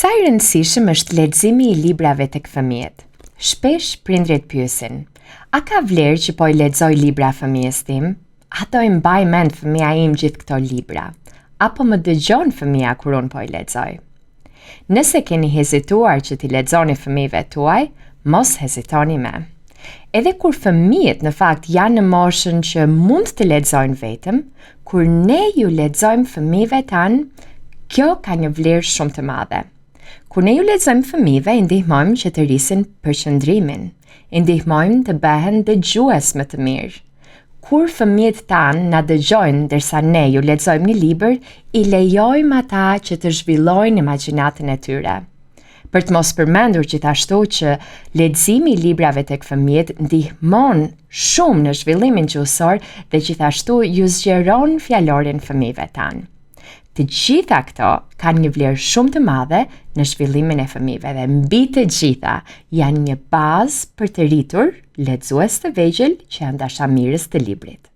Sa i rëndësishëm është leximi i librave tek fëmijët? Shpesh prindrit pyesin: a ka vlerë që po i lexoj libra fëmijës tim? A do i mbaj mend fëmia im gjithë këto libra? Apo më dëgjon fëmia kur unë po i lexoj? Nëse keni hezituar që t'i lexoni fëmijëve tuaj, mos hezitoni më. Edhe kur fëmijët në fakt janë në moshën që mund të lexojnë vetëm, kur ne ju lexojmë fëmijëve tanë, kjo ka një vlerë shumë të madhe. Kur ne ju lexojmë fëmijëve, i ndihmojmë që të rrisin përqendrimin, i ndihmojmë të bëhen dëgjues më të mirë. Kur fëmijët tanë na dëgjojnë ndërsa ne ju lexojmë një libër, i lejojmë ata që të zhvillojnë imagjinatën e tyre. Për të mos përmendur gjithashtu që leximi i librave tek fëmijët ndihmon shumë në zhvillimin gjuhësor dhe gjithashtu ju zgjeron fjalorin fëmijëve tanë. Të gjitha këto kanë një vlerë shumë të madhe në zhvillimin e fëmijëve dhe mbi të gjitha janë një bazë për të rritur lexues të vegjël që janë dashamirës të librit.